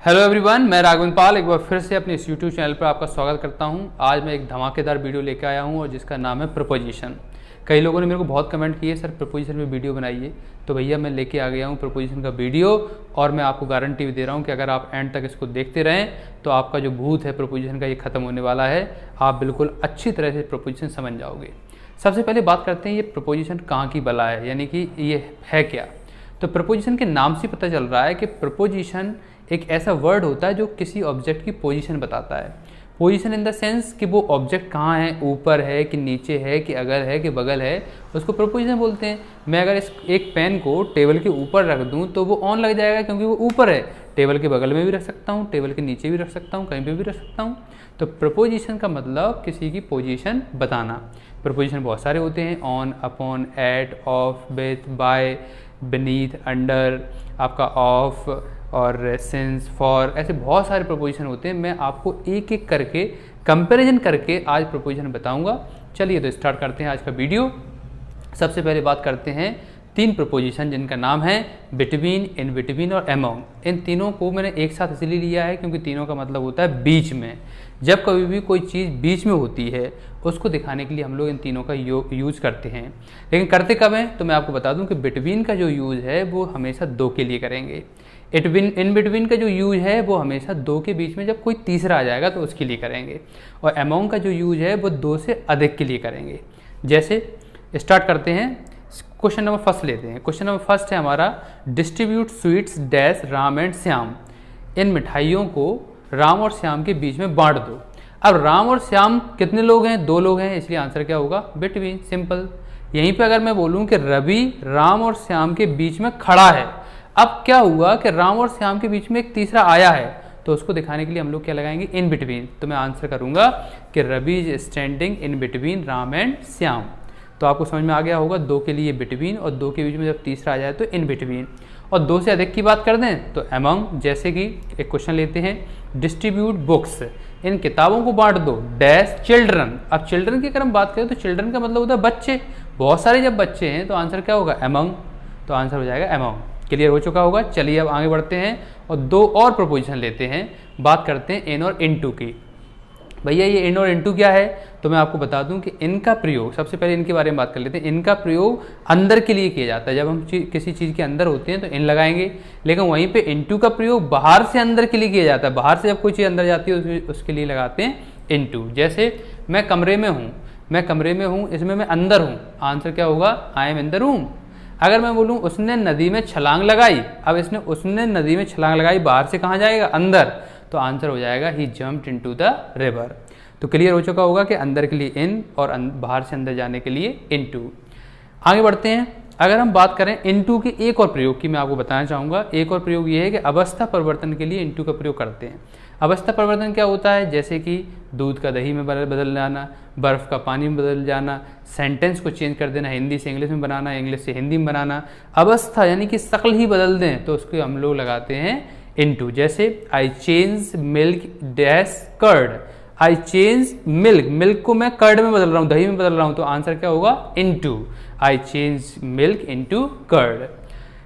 Hello everyone, मैं राघवन पाल एक बार फिर से अपने इस यूट्यूब चैनल पर आपका स्वागत करता हूं। आज मैं एक धमाकेदार वीडियो लेकर आया हूं और जिसका नाम है प्रपोजिशन। कई लोगों ने मेरे को बहुत कमेंट किए, सर प्रपोजिशन में वीडियो बनाइए। तो भैया मैं लेके आ गया हूं प्रपोजिशन का वीडियो और मैं आपको गारंटी भी दे रहा हूं कि अगर आप एंड तक इसको देखते रहें तो आपका जो भूत है प्रपोजिशन का ये खत्म होने वाला है। आप बिल्कुल अच्छी तरह से प्रपोजिशन समझ जाओगे। सबसे पहले बात करते हैं ये प्रपोजिशन कहाँ की बला है, यानी कि ये है क्या। तो प्रपोजिशन के नाम से पता चल रहा है कि प्रपोजिशन एक ऐसा वर्ड होता है जो किसी ऑब्जेक्ट की पोजीशन बताता है। पोजीशन इन द सेंस कि वो ऑब्जेक्ट कहाँ है, ऊपर है कि नीचे है कि अगर है कि बगल है, उसको प्रपोजिशन बोलते हैं। मैं अगर इस एक पेन को टेबल के ऊपर रख दूं तो वो ऑन लग जाएगा क्योंकि वो ऊपर है। टेबल के बगल में भी रख सकता हूँ, टेबल के नीचे भी रख सकता हूँ, कहीं पर भी रख सकता हूँ। तो प्रपोजिशन का मतलब किसी की पोजीशन बताना। प्रपोजिशन बहुत सारे होते हैं, on, upon, at, of, with, by, beneath, under, आपका ऑफ और सिंस, फॉर, ऐसे बहुत सारे प्रपोजिशन होते हैं। मैं आपको एक एक करके कंपैरिजन करके आज प्रपोजिशन बताऊंगा। चलिए तो स्टार्ट करते हैं आज का वीडियो। सबसे पहले बात करते हैं तीन प्रपोजिशन जिनका नाम है बिटवीन, इन बिटवीन और अमोंग। इन तीनों को मैंने एक साथ इसलिए लिया है क्योंकि तीनों का मतलब होता है बीच में। जब कभी भी कोई चीज़ बीच में होती है उसको दिखाने के लिए हम लोग इन तीनों का यूज़ करते हैं। लेकिन करते कब हैं तो मैं आपको बता दूं कि बिटवीन का जो यूज़ है वो हमेशा दो के लिए करेंगे। इन बिटवीन का जो यूज है वो हमेशा दो के बीच में जब कोई तीसरा आ जाएगा तो उसके लिए करेंगे। और अमोंग का जो यूज है वो दो से अधिक के लिए करेंगे। जैसे स्टार्ट करते हैं, क्वेश्चन नंबर फर्स्ट लेते हैं। क्वेश्चन नंबर फर्स्ट है हमारा, distribute sweets dash Ram and Shyam. इन मिठाइयों को राम और श्याम के बीच में बांट दो। अब राम और श्याम कितने लोग हैं? दो लोग हैं, इसलिए आंसर क्या होगा? Between, simple. यहीं पे अगर मैं बोलूं कि रवि राम और श्याम के बीच में खड़ा है, अब क्या हुआ कि राम और श्याम के बीच में एक तीसरा आया है तो उसको दिखाने के लिए हम लोग क्या लगाएंगे? In between. तो मैं आंसर करूंगा कि Ravi is standing in between Ram and Shyam. तो आपको समझ में आ गया होगा, दो के लिए बिटवीन और दो के बीच में जब तीसरा आ जाए तो इन बिटवीन। और दो से अधिक की बात कर दें तो अमंग। जैसे कि एक क्वेश्चन लेते हैं, डिस्ट्रीब्यूट बुक्स, इन किताबों को बांट दो डैश चिल्ड्रन। अब चिल्ड्रन की अगर हम बात करें तो चिल्ड्रन का मतलब होता है बच्चे। बहुत सारे जब बच्चे हैं तो आंसर क्या होगा? अमंग। तो आंसर हो जाएगा अमंग। क्लियर हो चुका होगा। चलिए अब आगे बढ़ते हैं और दो और प्रपोजिशन लेते हैं। बात करते हैं इन और इनटू की। भैया ये इन और इनटू क्या है? तो मैं आपको बता दूं कि इनका प्रयोग, सबसे पहले इनके बारे में बात कर लेते हैं। इनका प्रयोग अंदर के लिए किया जाता है। जब हम किसी चीज़ के अंदर होते हैं तो इन लगाएंगे, लेकिन वहीं पे इनटू का प्रयोग बाहर से अंदर के लिए किया जाता है। बाहर से जब कोई चीज़ अंदर जाती है उसके लिए लगाते हैं इनटू। जैसे मैं कमरे में हूँ, इसमें मैं अंदर हूँ, आंसर क्या होगा? I M in the room. अगर मैं बोलूं उसने नदी में छलांग लगाई, अब उसने नदी में छलांग लगाई, बाहर से कहाँ जाएगा? अंदर। तो आंसर हो जाएगा ही जम्प्ड इनटू द रिवर। तो क्लियर हो चुका होगा कि अंदर के लिए इन और बाहर से अंदर जाने के लिए इनटू। आगे बढ़ते हैं। अगर हम बात करें इनटू के एक और प्रयोग की, मैं आपको बताना चाहूँगा। एक और प्रयोग ये है कि अवस्था परिवर्तन के लिए इनटू का प्रयोग करते हैं। अवस्था परिवर्तन क्या होता है? जैसे कि दूध का दही में बदल जाना, बर्फ़ का पानी में बदल जाना, सेंटेंस को चेंज कर देना, हिंदी से इंग्लिश में बनाना, इंग्लिश से हिंदी में बनाना। अवस्था यानी कि शक्ल ही बदल दें तो उसको हम लोग लगाते हैं इनटू। जैसे I change milk dash curd. I change milk, milk को मैं कर्ड में बदल रहा हूँ, दही में बदल रहा हूँ, तो आंसर क्या होगा? Into. I change milk into curd.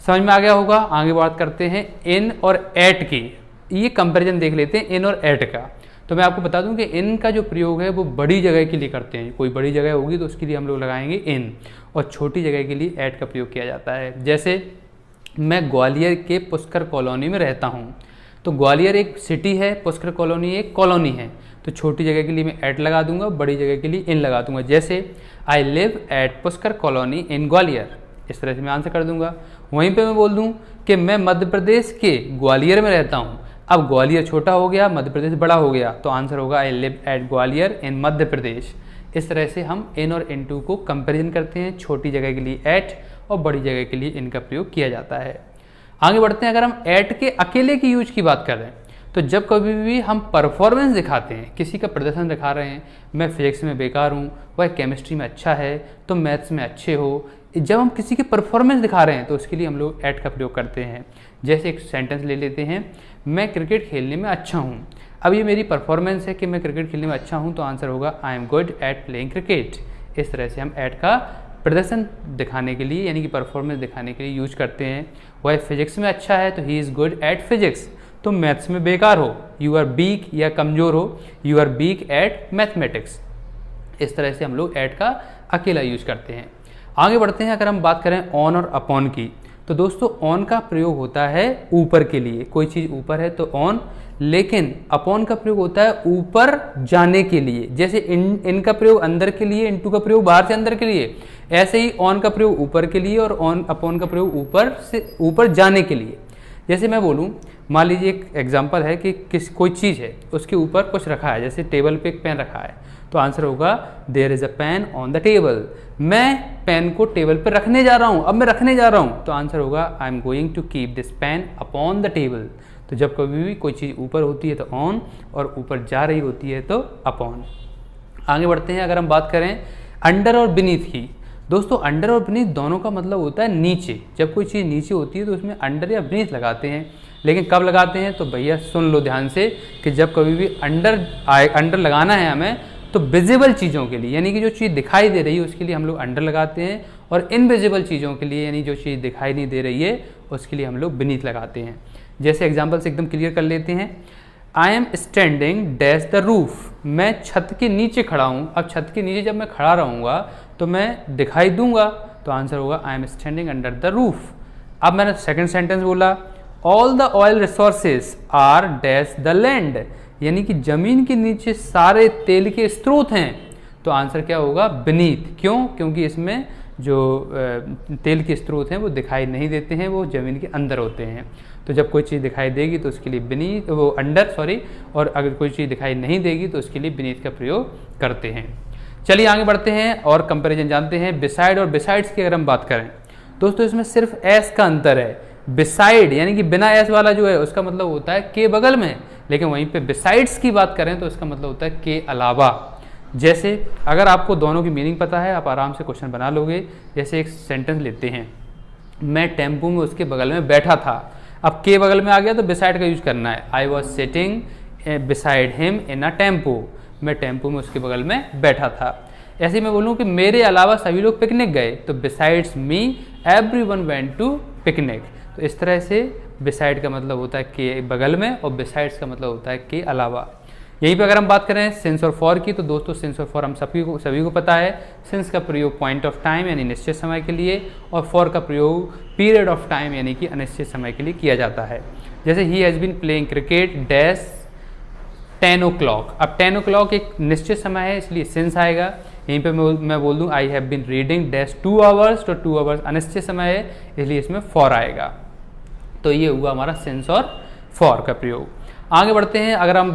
समझ में आ गया होगा। आगे बात करते हैं इन और एट की। ये कंपैरिजन देख लेते हैं इन और एट का। तो मैं आपको बता दूं कि इन का जो प्रयोग है वो बड़ी जगह के लिए करते हैं। कोई बड़ी जगह होगी तो उसके लिए हम लोग लगाएंगे इन, और छोटी जगह के लिए एट का प्रयोग किया जाता है। जैसे मैं ग्वालियर के पुष्कर कॉलोनी में रहता हूँ, तो ग्वालियर एक सिटी है, पुष्कर कॉलोनी एक कॉलोनी है, तो छोटी जगह के लिए मैं एट लगा दूंगा, बड़ी जगह के लिए इन लगा दूंगा। जैसे I live at Pushkar colony इन ग्वालियर, इस तरह से मैं आंसर कर दूंगा। वहीं पे मैं बोल दूं कि मैं मध्य प्रदेश के ग्वालियर में रहता हूं। अब ग्वालियर छोटा हो गया, मध्य प्रदेश बड़ा हो गया, तो आंसर होगा आई लिव एट ग्वालियर इन मध्य प्रदेश। इस तरह से हम इन और इनटू को कंपैरिजन करते हैं। छोटी जगह के लिए एट और बड़ी जगह के लिए इनका प्रयोग किया जाता है। आगे बढ़ते हैं। अगर हम एट के अकेले की यूज की बात करें तो जब कभी भी हम परफॉर्मेंस दिखाते हैं, किसी का प्रदर्शन दिखा रहे हैं, मैं फिजिक्स में बेकार हूँ, वह केमिस्ट्री में अच्छा है, तो मैथ्स में अच्छे हो, जब हम किसी की परफॉर्मेंस दिखा रहे हैं तो उसके लिए हम लोग एट का प्रयोग करते हैं। जैसे एक सेंटेंस ले लेते हैं, मैं क्रिकेट खेलने में अच्छा हूँ। अब ये मेरी परफॉर्मेंस है कि मैं क्रिकेट खेलने में अच्छा हूँ, तो आंसर होगा I am good at playing cricket. इस तरह से हम एट का प्रदर्शन दिखाने के लिए यानी कि परफॉर्मेंस दिखाने के लिए यूज करते हैं। वह फिजिक्स में अच्छा है तो he is good at physics, तुम मैथ्स में बेकार हो, यू आर वीक या कमज़ोर हो, you are weak at mathematics. इस तरह से हम लोग एट का अकेला यूज करते हैं। आगे बढ़ते हैं, अगर हम बात करें ऑन और अपॉन की, तो दोस्तों ऑन का प्रयोग होता है ऊपर के लिए, कोई चीज़ ऊपर है तो ऑन, लेकिन अपॉन का प्रयोग होता है ऊपर जाने के लिए। जैसे इन का प्रयोग अंदर के लिए, इनटू का प्रयोग बाहर से अंदर के लिए, ऐसे ही ऑन का प्रयोग ऊपर के लिए और ऑन अपॉन का प्रयोग ऊपर से ऊपर जाने के लिए। जैसे मैं बोलूँ, मान लीजिए एक एग्जांपल है कि कोई चीज़ है, उसके ऊपर कुछ रखा है, जैसे टेबल पे एक पेन रखा है, तो आंसर होगा there is a pen on the table. मैं पेन को टेबल पर रखने जा रहा हूँ, अब मैं रखने जा रहा हूँ, तो आंसर होगा I am going to keep this pen upon the table. तो जब कभी भी कोई चीज़ ऊपर होती है तो ऑन, और ऊपर जा रही होती है तो अपॉन। आगे बढ़ते हैं, अगर हम बात करें अंडर और बीनीथ की, दोस्तों अंडर और बीनीथ दोनों का मतलब होता है नीचे। जब कोई चीज़ नीचे होती है तो उसमें अंडर या बीनीथ लगाते हैं, लेकिन कब लगाते हैं, तो भैया सुन लो ध्यान से कि जब कभी भी अंडर लगाना है हमें तो विजिबल चीज़ों के लिए, यानी कि जो चीज़ दिखाई दे रही है उसके लिए हम लोग अंडर लगाते हैं, और इनविजिबल चीज़ों के लिए, यानी जो चीज़ दिखाई नहीं दे रही है उसके लिए हम लोग बीनीथ लगाते हैं। जैसे एग्जाम्पल से एकदम क्लियर कर लेते हैं, आई am standing dash the roof, मैं छत के नीचे खड़ा हूँ। अब छत के नीचे जब मैं खड़ा रहूँगा तो मैं दिखाई दूंगा, तो आंसर होगा I am standing under the roof. अब मैंने सेकंड सेंटेंस बोला, all the oil resources are dash the land, यानी कि जमीन के नीचे सारे तेल के स्रोत हैं, तो आंसर क्या होगा बीनीथ। क्यों? क्योंकि इसमें जो तेल के स्रोत हैं वो दिखाई नहीं देते हैं, वो ज़मीन के अंदर होते हैं। तो जब कोई चीज़ दिखाई देगी तो उसके लिए बीनीथ, वो अंडर सॉरी, और अगर कोई चीज़ दिखाई नहीं देगी तो उसके लिए बीनीथ का प्रयोग करते हैं। चलिए आगे बढ़ते हैं और कंपैरिजन जानते हैं। बिसाइड और बिसाइड्स की अगर हम बात करें, दोस्तों इसमें सिर्फ एस का अंतर है। बिसाइड यानी कि बिना एस वाला जो है उसका मतलब होता है के बगल में, लेकिन वहीं पे बिसाइड्स की बात करें तो इसका मतलब होता है के अलावा। जैसे अगर आपको दोनों की मीनिंग पता है, आप आराम से क्वेश्चन बना लोगे। जैसे एक सेंटेंस लेते हैं, मैं टेम्पो में उसके बगल में बैठा था। अब के बगल में आ गया तो बिसाइड का यूज करना है। I was sitting beside him in a tempo, मैं टेम्पो में उसके बगल में बैठा था। ऐसे मैं बोलूँ कि मेरे अलावा सभी लोग पिकनिक गए, तो besides me everyone went to picnic. तो इस तरह से बिसाइड का मतलब होता है के बगल में, और बिसाइड्स का मतलब होता है के अलावा। यहीं पे अगर हम बात करें सिंस और फॉर की, तो दोस्तों सिंस और फॉर हम सभी को पता है। सिंस का प्रयोग पॉइंट ऑफ टाइम यानी निश्चित समय के लिए, और फॉर का प्रयोग पीरियड ऑफ टाइम यानी कि अनिश्चित समय के लिए किया जाता है। जैसे ही has been playing cricket dash 10 o'clock। अब 10 o'clock एक निश्चित समय है, इसलिए सिंस आएगा। यहीं पे मैं बोल दूँ I have been reading dash 2 hours, तो 2 hours अनिश्चित समय है, इसलिए इसमें फॉर आएगा। तो ये हुआ हमारा सिंस और फॉर का प्रयोग। आगे बढ़ते हैं, अगर हम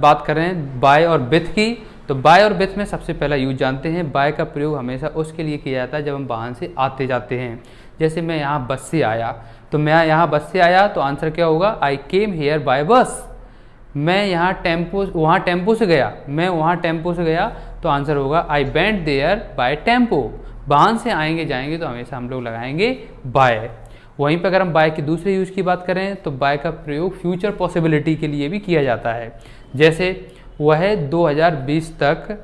बात करें बाय और विथ की, तो बाय और विथ में सबसे पहला यूज जानते हैं। बाय का प्रयोग हमेशा उसके लिए किया जाता है जब हम वाहन से आते जाते हैं। जैसे मैं यहाँ बस से आया, तो मैं यहाँ बस से आया तो आंसर क्या होगा, आई केम हेयर बाय बस। मैं यहाँ वहाँ टेम्पो से गया, मैं वहाँ टेम्पो से गया, तो आंसर होगा I went there by tempo. वाहन से आएंगे जाएंगे तो हमेशा हम लोग लगाएंगे बाय। वहीं पर अगर हम बाय के दूसरे यूज की बात करें, तो बाय का प्रयोग फ्यूचर पॉसिबिलिटी के लिए भी किया जाता है। जैसे वह 2020 तक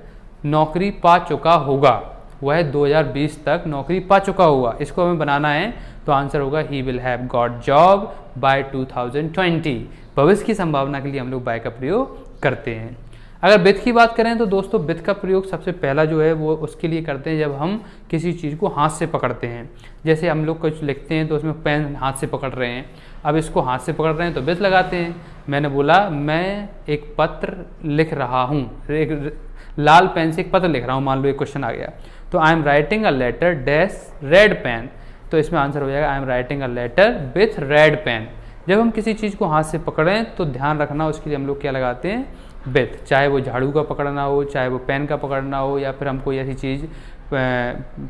नौकरी पा चुका होगा, वह 2020 तक नौकरी पा चुका होगा। इसको हमें बनाना है तो आंसर होगा he will have got job by 2020। भविष्य की संभावना के लिए हम लोग बाय का प्रयोग करते हैं। अगर विथ की बात करें तो दोस्तों विथ का प्रयोग सबसे पहला जो है वो उसके लिए करते हैं जब हम किसी चीज़ को हाथ से पकड़ते हैं। जैसे हम लोग कुछ लिखते हैं तो उसमें पेन हाथ से पकड़ रहे हैं, अब इसको हाथ से पकड़ रहे हैं तो विथ लगाते हैं। मैंने बोला मैं एक पत्र लिख रहा हूँ, एक लाल पेन से एक पत्र लिख रहा हूँ, मान लो एक क्वेश्चन आ गया, तो I am writing a letter dash red pen, तो इसमें आंसर हो जाएगा I am writing a letter with red pen. जब हम किसी चीज़ को हाथ से पकड़ें तो ध्यान रखना उसके लिए हम लोग क्या लगाते हैं, विथ। चाहे वो झाड़ू का पकड़ना हो, चाहे वो पेन का पकड़ना हो, या फिर हम कोई ऐसी चीज़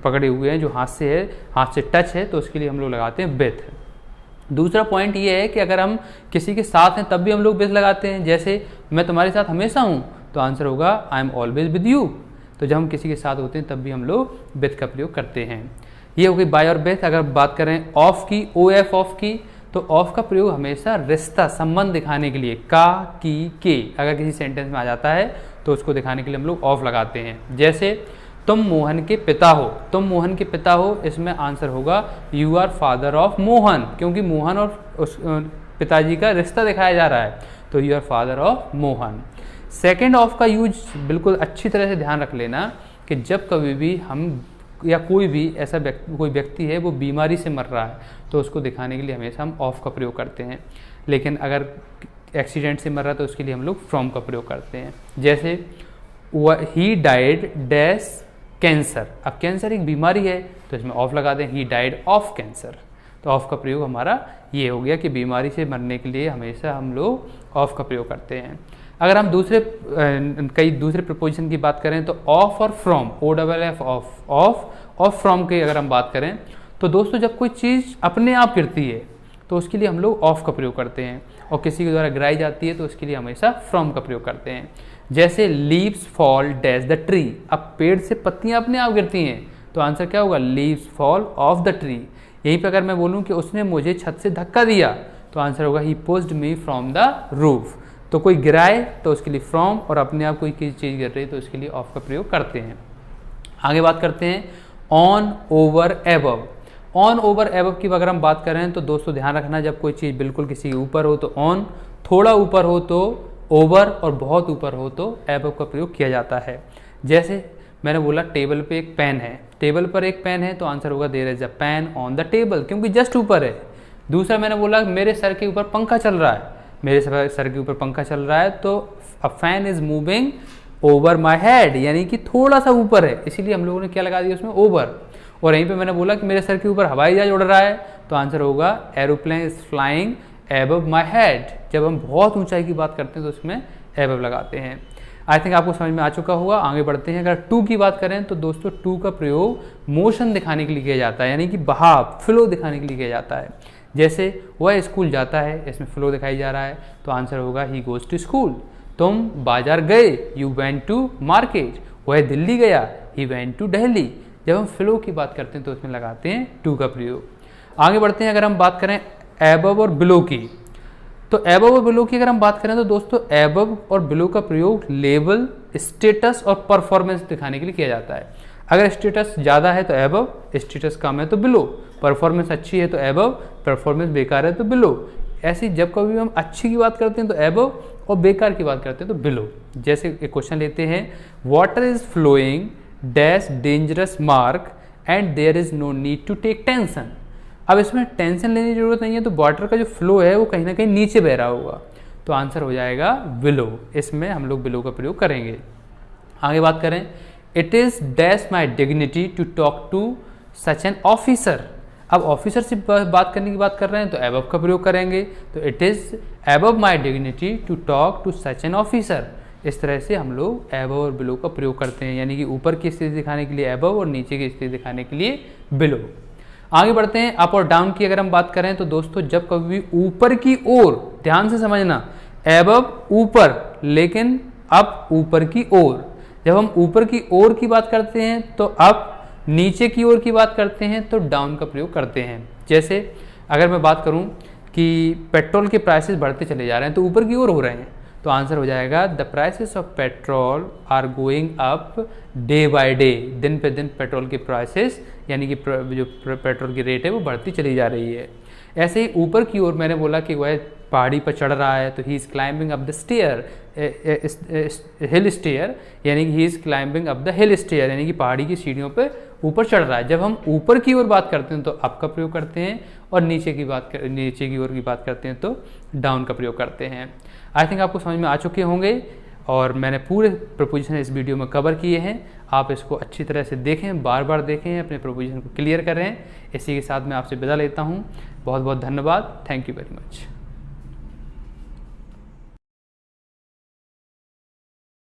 पकड़े हुए हैं जो हाथ से है, हाथ से टच है, तो उसके लिए हम लोग लगाते हैं विथ। दूसरा पॉइंट ये है कि अगर हम किसी के साथ हैं तब भी हम लोग विथ लगाते हैं। जैसे मैं तुम्हारे साथ हमेशा हूँ, तो आंसर होगा I am always with you. तो जब हम किसी के साथ होते हैं तब भी हम लोग विथ का प्रयोग करते हैं। ये हो गई बाय और विथ। अगर बात करें ऑफ की, ओ एफ ऑफ की, तो ऑफ का प्रयोग हमेशा रिश्ता संबंध दिखाने के लिए, का, की, के, अगर किसी सेंटेंस में आ जाता है तो उसको दिखाने के लिए हम लोग ऑफ लगाते हैं। जैसे तुम मोहन के पिता हो, तुम मोहन के पिता हो, इसमें आंसर होगा you are father of Mohan, क्योंकि मोहन और पिताजी का रिश्ता दिखाया जा रहा है, तो you are father of Mohan. Second of का यूज बिल्कुल अच्छी तरह से ध्यान रख लेना कि जब कभी भी हम या कोई भी ऐसा कोई व्यक्ति है वो बीमारी से मर रहा है तो उसको दिखाने के लिए हमेशा हम ऑफ का प्रयोग करते हैं, लेकिन अगर एक्सीडेंट से मर रहा है तो उसके लिए हम लोग फ्रॉम का प्रयोग करते हैं। जैसे ही डाइड डैश कैंसर, अब कैंसर एक बीमारी है तो इसमें ऑफ लगा दें, ही डाइड ऑफ कैंसर। तो ऑफ का प्रयोग हमारा ये हो गया कि बीमारी से मरने के लिए हमेशा हम लोग ऑफ का प्रयोग करते हैं। अगर हम कई दूसरे प्रपोजिशन की बात करें तो ऑफ और फ्रॉम, OFF ऑफ और फ्रॉम की अगर हम बात करें तो दोस्तों जब कोई चीज़ अपने आप गिरती है तो उसके लिए हम लोग ऑफ का प्रयोग करते हैं, और किसी के द्वारा गिराई जाती है तो उसके लिए हमेशा फ्रॉम का प्रयोग करते हैं। जैसे leaves fall dash the tree, अब पेड़ से पत्तियां अपने आप गिरती हैं तो आंसर क्या होगा, leaves fall of the tree. यहीं पर अगर मैं बोलूँ कि उसने मुझे छत से धक्का दिया तो आंसर होगा he pushed me from the roof. तो कोई गिराए तो उसके लिए फ्रॉम, और अपने आप कोई चीज़ गिर रही है तो उसके लिए ऑफ का प्रयोग करते हैं। आगे बात करते हैं on over above. On over above की अगर हम बात करें तो दोस्तों ध्यान रखना, जब कोई चीज़ बिल्कुल किसी के ऊपर हो तो ऑन, थोड़ा ऊपर हो तो ओवर, और बहुत ऊपर हो तो एबव का प्रयोग किया जाता है। जैसे मैंने बोला टेबल पे एक पेन है, टेबल पर एक पेन है तो आंसर होगा there is a pen on the table, क्योंकि जस्ट ऊपर है। दूसरा मैंने बोला मेरे सर के ऊपर पंखा चल रहा है, मेरे सर के ऊपर पंखा चल रहा है तो a fan is moving over my head, यानी कि थोड़ा सा ऊपर है, इसीलिए हम लोगों ने क्या लगा दिया उसमें ओवर। और यहीं पे मैंने बोला कि मेरे सर के ऊपर हवाई जहाज उड़ रहा है तो आंसर होगा aeroplane is flying above my head. जब हम बहुत ऊंचाई की बात करते हैं तो उसमें एबव लगाते हैं। आई थिंक आपको समझ में आ चुका होगा। आगे बढ़ते हैं। अगर टू की बात करें तो दोस्तों टू का प्रयोग मोशन दिखाने के लिए किया जाता है, यानी कि बहाव, फ्लो दिखाने के लिए किया जाता है। जैसे वह स्कूल जाता है, इसमें फ्लो दिखाई जा रहा है तो आंसर होगा ही गोज टू स्कूल। तुम बाजार गए, यू वेंट टू मार्केट। वह दिल्ली गया, ही वेंट टू दिल्ली। जब हम फ्लो की बात करते हैं तो उसमें लगाते हैं टू का प्रयोग। आगे बढ़ते हैं। अगर हम बात करें एबव और बिलो की, तो एबव और बिलो की अगर हम बात करें तो दोस्तों एबव और बिलो का प्रयोग लेवल, स्टेटस और परफॉर्मेंस दिखाने के लिए किया जाता है। अगर स्टेटस ज़्यादा है तो एबव, स्टेटस कम है तो बिलो, परफॉर्मेंस अच्छी है तो एबव, परफॉर्मेंस बेकार है तो बिलो। ऐसी जब कभी हम अच्छी की बात करते हैं तो एबव और बेकार की बात करते हैं तो बिलो। जैसे एक क्वेश्चन लेते हैं, water is flowing dash dangerous mark and there is no need to take tension. अब इसमें टेंशन लेने की जरूरत नहीं है, तो वाटर का जो फ्लो है वो कहीं ना कहीं नीचे बह रहा होगा, तो आंसर हो जाएगा बिलो। इसमें हम लोग बिलो का प्रयोग करेंगे। आगे बात करें, it is dash my dignity to talk to such an officer. अब ऑफिसर से बात करने की बात कर रहे हैं तो एबव का प्रयोग करेंगे, तो it is above my dignity to talk to such an officer. इस तरह से हम लोग एबव और बिलो का प्रयोग करते हैं, यानी कि ऊपर की स्थिति दिखाने के लिए एबव और नीचे की स्थिति दिखाने के लिए बिलो। आगे बढ़ते हैं। अप और डाउन की अगर हम बात करें तो दोस्तों जब कभी भी ऊपर की ओर, ध्यान से समझना, एबव ऊपर लेकिन अप ऊपर की ओर। जब हम ऊपर की ओर की बात करते हैं तो अप, नीचे की ओर की बात करते हैं तो डाउन का प्रयोग करते हैं। जैसे अगर मैं बात करूं कि पेट्रोल के प्राइसेस बढ़ते चले जा रहे हैं तो ऊपर की ओर हो रहे हैं, तो आंसर हो जाएगा the prices of petrol are going up day by day. दिन पे दिन पेट्रोल की प्राइसेस यानी कि जो पेट्रोल की रेट है वो बढ़ती चली जा रही है। ऐसे ही ऊपर की ओर मैंने बोला कि वह पहाड़ी पर चढ़ रहा है तो he is climbing up the stair, hill stair, यानी कि he is climbing up the hill stair, यानी कि पहाड़ी की सीढ़ियों पे ऊपर चढ़ रहा है। जब हम ऊपर की ओर बात करते हैं तो अप का प्रयोग करते हैं, और नीचे की ओर की बात करते हैं तो डाउन का प्रयोग करते हैं। आई थिंक आपको समझ में आ चुके होंगे, और मैंने पूरे प्रपोजिशन इस वीडियो में कवर किए हैं। आप इसको अच्छी तरह से देखें, बार बार देखें, अपने प्रपोजिशन को क्लियर करें। इसी के साथ मैं आपसे विदा लेता हूँ। बहुत बहुत धन्यवाद। Thank you very much.